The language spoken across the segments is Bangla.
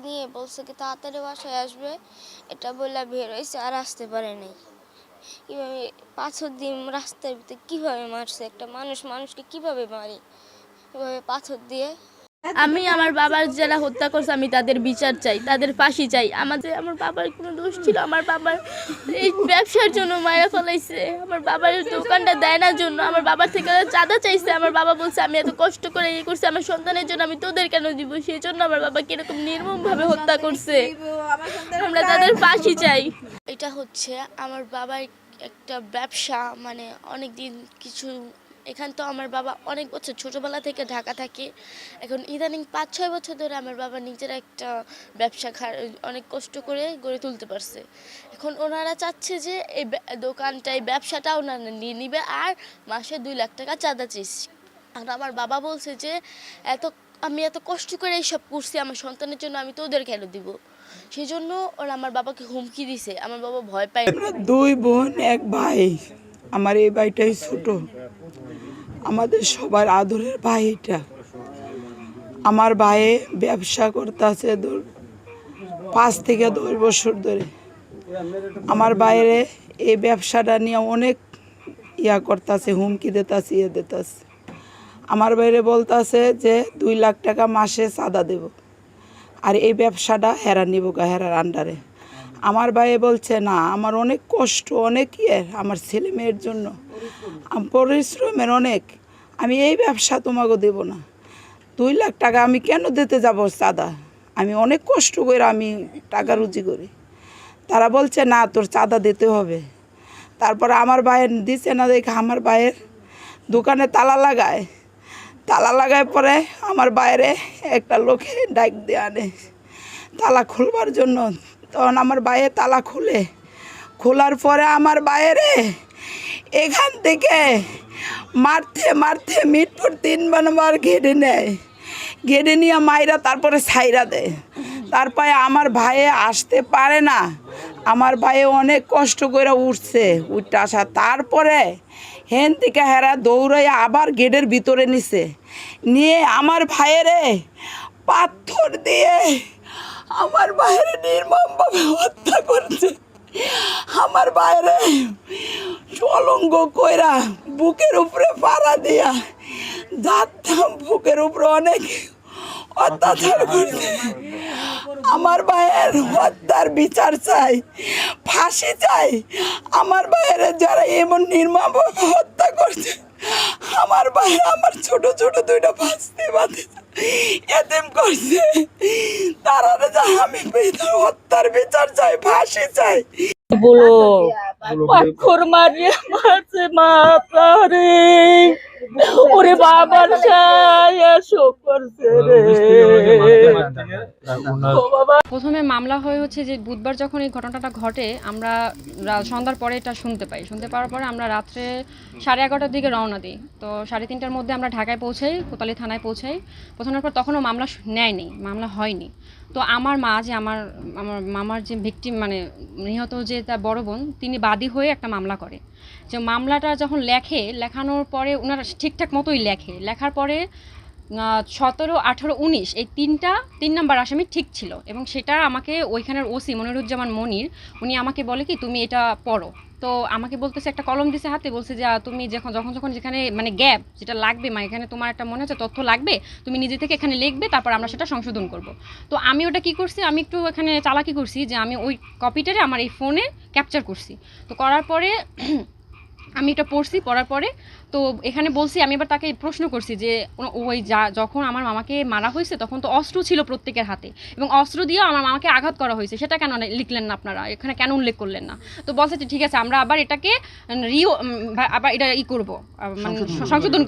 নিয়ে বলছে কি তাড়াতাড়ি বাসায় আসবে, এটা বললে বের হয়েছে আর আসতে পারে নাই। কীভাবে পাথর দিয়ে রাস্তার ভিতরে কীভাবে মারছে একটা মানুষকে কীভাবে মারে এভাবে পাথর দিয়ে। আমি আমার বাবার যারা হত্যা করছে আমি তাদের বিচার চাই, তাদের ফাঁসি চাই। আমার বাবার কোনো দোষ ছিল? আমার বাবার এই ব্যবসার জন্য মায়েরা ফেলাইছে। আমার বাবার দোকানটা দেয় না জন্য আমার বাবার থেকে চাঁদা চাইছে। আমার বাবা বলছে আমি এত কষ্ট করে ইয়ে করছি আমার সন্তানের জন্য, আমি তোদের কেন দিব? সেই জন্য আমার বাবাকে এরকম নির্মমভাবে হত্যা করছে। আমরা তাদের ফাঁসি চাই। এটা হচ্ছে আমার বাবার একটা ব্যবসা, মানে অনেক দিন কিছু এখান তো আমার বাবা অনেক বছর ছোটোবেলা থেকে ঢাকা থাকে। এখন ইদানিং 5-6 বছর ধরে আমার বাবা নিজের একটা ব্যবসা অনেক কষ্ট করে গড়ে তুলতে পারছে। এখন ওনারা চাচ্ছে যে এই দোকানটা এই ব্যবসাটা ওনারা নিয়ে নিবে আর মাসে 2 লাখ টাকা চাঁদা চেয়েছি। আর আমার বাবা বলছে যে আমি এত কষ্ট করে এইসব করছি আমার সন্তানের জন্য, আমি তো ওদের কেন দিব? সেই জন্য ওরা আমার বাবাকে হুমকি দিছে। আমার বাবা ভয় পায়। 2 বোন 1 ভাই। আমার এই ভাইটাই ছোট, আমাদের সবার আদরের ভাই। এটা আমার ভাই ব্যবসা করতেছে 5 থেকে 10 বছর ধরে। আমার বাইরে এই ব্যবসাটা নিয়ে অনেক করতেছে, হুমকি দিতেছে, দিতেছে। আমার বাইরে বলতেছে যে 2 লাখ টাকা মাসে চাঁদা দেব, আর এই ব্যবসাটা হেরা নিব হেরার আন্ডারে। আমার ভাই বলছে না, আমার অনেক কষ্ট, অনেক আমার ছেলে মেয়ের জন্য পরিশ্রমের অনেক, আমি এই ব্যবসা তোমাকে দেব না। 2 লাখ টাকা আমি কেন দিতে যাব চাঁদা? আমি অনেক কষ্ট করে আমি টাকা রুজি করি। তারা বলছে না, তোর চাঁদা দিতে হবে। তারপরে আমার ভাইয়ের দিচ্ছে না দেখে আমার ভাইয়ের দোকানে তালা লাগায় পরে আমার বাইরে একটা লোকে ডাক দিয়ে আনে তালা খুলবার জন্য। তখন আমার বাইরে তালা খোলার পরে আমার বাইরে এখান থেকে মারতে মিটপুর 3 নম্বর ঘেড়ে নিয়ে মাইরা তারপরে ছাইরা দেয়। তারপরে আমার ভাইয়ে আসতে পারে না। আমার ভাইয়ে অনেক কষ্ট করে উঠছে, উঠতে আসা তারপরে হেন থেকে হেরা দৌড়াই আবার গেটের ভিতরে নিয়ে আমার ভাইয়েরে পাথর দিয়ে আমার ভাইয়েরে নির্মমভাবে হত্যা করছে। আমার বাইরে চলঙ্গ কইরা বুকের উপরে পাড়া দিয়া যাতাম, বুকের উপরে অনেক অত্যাচার করছে। আমার ভাইয়ের হত্যার বিচার চাই, ফাঁসি চাই। আমার ভাইয়ের যারা এমন নির্মমভাবে হত্যা করছে, আমার ভাই আমার ছোট 2টা ভাস্তি বাদে এতেম করছে, তারা আমি হত্যার বিচার চাই, ফাঁসি চাই। বলো পাথর মারিয়ে মারছে মাথারে, ওরে বাবার শোক করছে রে। প্রথমে মামলা হচ্ছে যে বুধবার যখন এই ঘটনাটা ঘটে, আমরা সন্ধ্যার পরে এটা শুনতে পাওয়ার পরে আমরা রাত্রে 11:30টার দিকে রওনা দিই। তো 3:30টার মধ্যে আমরা ঢাকায় পৌঁছাই, কোতোয়ালি থানায় পৌঁছাই। পৌঁছানোর পর তখনও মামলা হয়নি। তো আমার মা যে আমার মামার যে ভিকটিম, মানে নিহত যে তার বড় বোন, তিনি বাদী হয়ে একটা মামলা করে। যে মামলাটা যখন লেখানোর পরে ওনারা ঠিকঠাক মতোই লেখার পরে 17, 18, 19 এই 3 নাম্বার আসামি ঠিক ছিল। এবং সেটা আমাকে ওইখানের ওসি মনিরুজ্জামান মনির উনি আমাকে বলে কি তুমি এটা পড়ো। তো আমাকে বলতেছে, একটা কলম দিছে হাতে, বলছে যে তুমি যখন যেখানে মানে গ্যাপ যেটা লাগবে, এখানে তোমার একটা মনে হচ্ছে তথ্য লাগবে, তুমি নিজে থেকে এখানে লিখবে, তারপর আমরা সেটা সংশোধন করব। তো আমি ওটা কি করছি, আমি একটু এখানে চালাকি করছি যে আমি ওই কপিটারে আমার এই ফোনে ক্যাপচার করছি। তো করার পরে আমি এটা পড়ার পরে তো এখানে বলছি, আমি এবার তাকে প্রশ্ন করছি যে ওই যখন আমার মামাকে মারা হয়েছে তখন তো অস্ত্র ছিল প্রত্যেকের হাতে, এবং অস্ত্র দিয়েও আমার মামাকে আঘাত করা হয়েছে, সেটা কেন লিখলেন না আপনারা, এখানে কেন উল্লেখ করলেন না? তো বলছে যে ঠিক আছে, আমরা আবার এটাকে আবার এটা করবো, মানে সংশোধন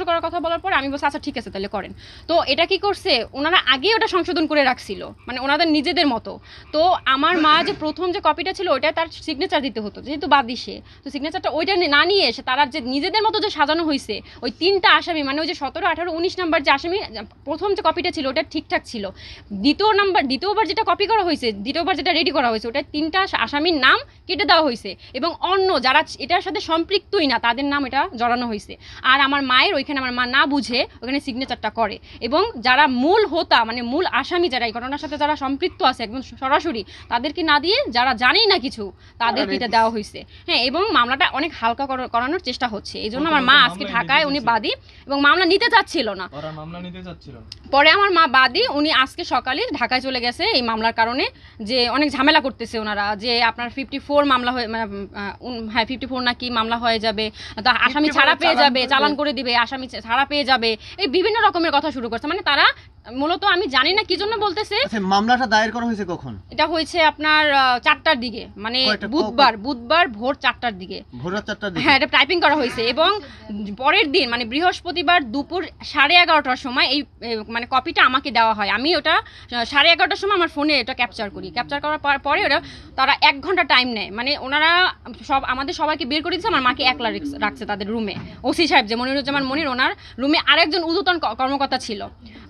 করার কথা বলার পরে আমি বলছি আচ্ছা ঠিক আছে তাহলে করেন। তো এটা কি করছে, ওনারা আগেই ওটা সংশোধন করে রাখছিল, মানে ওনাদের নিজেদের মতো। তো আমার মা যে প্রথম যে কপিটা ছিল ওইটা তার সিগনেচার দিতে হতো, যেহেতু বাদী সে, তো সিগনেচারটা ওইটা ওইটা না নিয়ে এসে তারা যে নিজেদের মতো যে সাজানো হয়েছে, ওই 3টা আসামি মানে ওই যে 17, 18, 19 নাম্বার যে আসামি, প্রথম যে কপিটা ছিল ওটা ঠিকঠাক ছিল, দ্বিতীয়বার যেটা কপি করা হয়েছে, দ্বিতীয়বার যেটা রেডি করা হয়েছে, ওটা 3টা আসামির নাম কেটে দেওয়া হয়েছে এবং অন্য যারা এটার সাথে সম্পৃক্তই না তাদের নাম এটা জড়ানো হয়েছে। আর আমার মায়ের ওইখানে আমার মা না বুঝে ওখানে সিগনেচারটা করে এবং যারা মূল হোতা মানে মূল আসামি যারা এই ঘটনার সাথে যারা সম্পৃক্ত আছে একদম সরাসরি, তাদেরকে না দিয়ে যারা জানেই না কিছু তাদেরকে এটা দেওয়া হয়েছে। হ্যাঁ, এবং মামলাটা অনেক হালকা করানোর চেষ্টা হচ্ছে। এই জন্য আমার মা আজকে ঢাকায়, উনি বাদী এবং মামলা নিতে চাচ্ছিল না। পরে আমার মা বাদী, উনি আজকে সকালে ঢাকায় চলে গেছে এই মামলার কারণে, যে অনেক ঝামেলা করতেছে ওনারা, যে আপনার 54 মামলা হয়ে মানে হ্যাঁ 54 নাকি মামলা হয়ে যাবে, তো আসামি ছাড়া পেয়ে যাবে, চালান করে দিবে, আসামি ছাড়া পেয়ে যাবে, এই বিভিন্ন রকমের কথা শুরু করছে। মানে তারা মূলত আমি জানি না কি জন্য বলতেছে। মামলাটা দায়ের করা হয়েছে কখন? এটা হয়েছে আপনার 4টার দিকে, মানে বুধবার ভোর 4টার দিকে, হ্যাঁ এটা টাইপিং করা হয়েছে। এবং পরের দিন মানে বৃহস্পতিবার দুপুর 11:30টার সময় এই মানে কপিটা আমাকে দেওয়া হয়। আমি ওটা 11:30টার সময় আমার ফোনে এটা ক্যাপচার করার পরে ওরা তারা 1 ঘন্টা টাইম নেয়, মানে ওনারা আমাদের সবাইকে বের করে দিচ্ছে, আমার মাকে একলা রাখছে তাদের রুমে। ওসি সাহেব যে মনিরুজ্জামান মনির, ওনার রুমে আরেকজন ঊর্ধ্বতন কর্মকর্তা ছিল,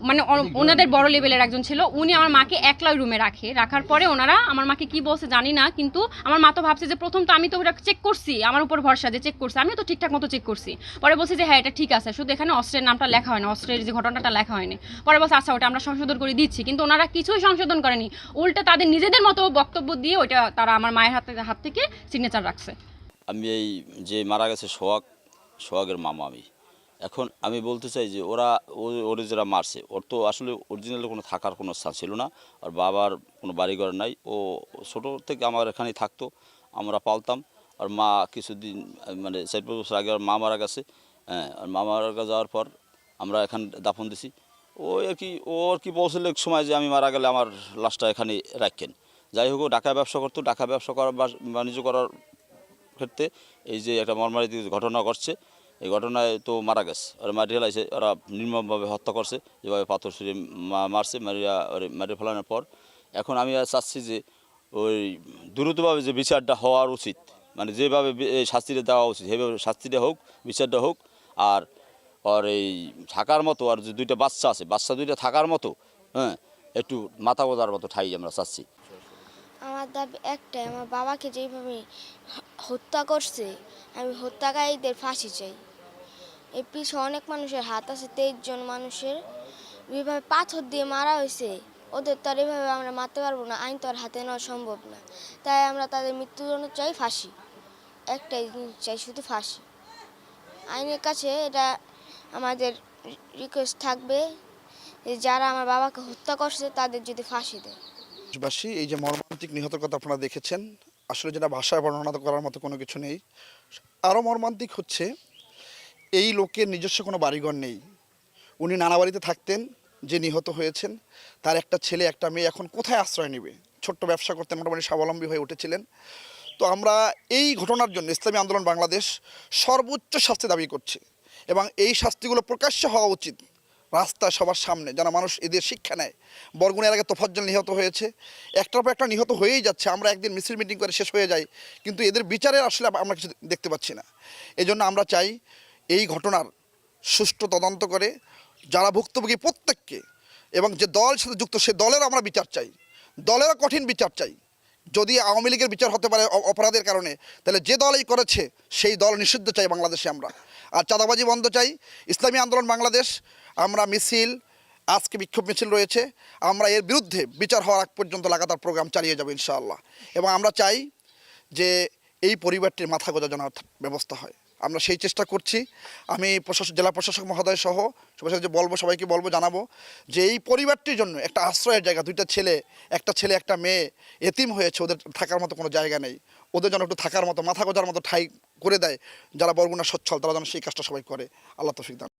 মানে ওনাদের বড় লেভেলের একজন ছিল, উনি আমার মাকে একলাই রুমে রাখার পরে ওনারা আমার মাকে কি বলছে জানি না, কিন্তু আমার মা তো ভাবছে যে প্রথম তো আমি তো ওটা চেক করছি, আমার উপর ভরসা যে চেক করছি, আমিও তো ঠিকঠাক মতো চেক করছি। পরে বলছে যে হ্যাঁ এটা ঠিক আছে, শুধু এখানে অস্ত্রের নামটা লেখা হয়নি, অস্ত্রের যে ঘটনাটা লেখা হয়নি। পরে বলছে আচ্ছা ওটা আমরা সংশোধন করে দিচ্ছি, কিন্তু ওনারা কিছুই সংশোধন করেনি, উল্টে তাদের নিজেদের মতো বক্তব্য দিয়ে ওইটা তারা আমার মায়ের হাত থেকে সিগনেচার রাখছে। আমি এই যে মারা গেছে সোহাগের মামা এখন আমি বলতে চাই যে ওরা যারা মারছে, ওর তো আসলে অরিজিনালি কোনো থাকার কোনো স্থান ছিল না, আর বাবার কোনো বাড়িঘর নাই, ও ছোটো থেকে আমার এখানেই থাকতো, আমরা পালতাম। আর মা কিছুদিন মানে 4-5 বছর আগে মা মারা গেছে, হ্যাঁ, আর মা মারা যাওয়ার পর আমরা এখানে দাফন দিছি। ও আর কি বলছিল এক সময় যে আমি মারা গেলে আমার লাশটা এখানে রাখেন। যাই হোক, ও ঢাকায় ব্যবসা করতো, ঢাকা ব্যবসা করার বাণিজ্য করার ক্ষেত্রে এই যে একটা মর্মান্তিক ঘটনা ঘটছে, এই ঘটনায় তো মারা গেছে, ওরা মারিয়ে ফেলাইছে, ওরা নির্মমভাবে হত্যা করছে, যেভাবে পাথর ছুঁড়ে মারছে, মারিয়ে ফেলানোর পর এখন আমি চাচ্ছি যে ওই দ্রুতভাবে যে বিচারটা হওয়ার উচিত, মানে যেভাবে শাস্তিটা দেওয়া উচিত সেভাবে শাস্তিটা হোক, বিচারটা হোক। আর এই থাকার মতো, আর যে 2টা বাচ্চা আছে, বাচ্চা 2টা থাকার মতো, হ্যাঁ, একটু মাথা গোজার মতো ঠাই আমরা চাচ্ছি। আমার দাবি একটাই, আমার বাবাকে যেভাবে হত্যা করছে, আমি হত্যাকারীদের ফাঁসি চাই। এর পিছনে অনেক মানুষের হাত আছে, 23 জন মানুষের যেভাবে পাথর দিয়ে মারা হয়েছে, ওদের তো আর এভাবে আমরা মারতে পারবো না, আইন তো আর হাতে নেওয়া সম্ভব না। তাই আমরা তাদের মৃত্যুদণ্ড চাই, ফাঁসি। একটাই জিনিস চাই, শুধু ফাঁসি। আইনের কাছে এটা আমাদের রিকোয়েস্ট থাকবে যে যারা আমার বাবাকে হত্যা করছে তাদের যদি ফাঁসি দেয়। দেশবাসী, এই যে মর্মান্তিক নিহতের কথা আপনারা দেখেছেন, আসলে যেটা ভাষায় বর্ণনা করার মতো কোনো কিছু নেই। আরও মর্মান্তিক হচ্ছে এই লোকের নিজস্ব কোনো বাড়িঘর নেই, উনি নানা বাড়িতে থাকতেন। যে নিহত হয়েছেন তার একটা ছেলে একটা মেয়ে এখন কোথায় আশ্রয় নেবে? ছোট্ট ব্যবসা করতেন, মোটামুটি স্বাবলম্বী হয়ে উঠেছিলেন। তো আমরা এই ঘটনার জন্য ইসলামী আন্দোলন বাংলাদেশ সর্বোচ্চ শাস্তি দাবি করছে এবং এই শাস্তিগুলো প্রকাশ্য হওয়া উচিত, রাস্তায় সবার সামনে, যেন মানুষ এদের শিক্ষা নেয়। বরগুনার আগে তোফাজ্জল নিহত হয়েছে, একটার পর একটা নিহত হয়েই যাচ্ছে। আমরা একদিন মিছিল মিটিং করে শেষ হয়ে যাই, কিন্তু এদের বিচারে আসলে আমরা কিছু দেখতে পাচ্ছি না। এজন্য আমরা চাই এই ঘটনার সুষ্ঠু তদন্ত করে যারা ভুক্তভোগী প্রত্যেককে, এবং যে দলের সাথে যুক্ত সে দলের আমরা বিচার চাই, দলেরও কঠিন বিচার চাই। যদি আওয়ামী লীগের বিচার হতে পারে অপরাধের কারণে, তাহলে যে দলই করেছে সেই দল নিষিদ্ধ চাই বাংলাদেশে আমরা। আর চাঁদাবাজি বন্ধ চাই। ইসলামী আন্দোলন বাংলাদেশ আমরা মিছিল, আজকে বিক্ষোভ মিছিল রয়েছে, আমরা এর বিরুদ্ধে বিচার হওয়ার আগ পর্যন্ত লাগাতার প্রোগ্রাম চালিয়ে যাব ইনশাআল্লাহ। এবং আমরা চাই যে এই পরিবারটির মাথা গোঁজা জানার ব্যবস্থা হয়, আমরা সেই চেষ্টা করছি। আমি জেলা প্রশাসক মহোদয় সহ সবাইকে বলবো জানাবো যে এই পরিবারটির জন্য একটা আশ্রয়ের জায়গা, 2টা ছেলে, একটা মেয়ে এতিম হয়েছে, ওদের থাকার মতো কোনো জায়গা নেই, ওদের যেন একটু থাকার মতো মাথা গোঁজার মতো ঠাঁই করে দেয়। যারা বরগুনা সচ্ছল তারা যেন সেই কাজটা সবাই করে। আল্লাহ তৌফিক দান।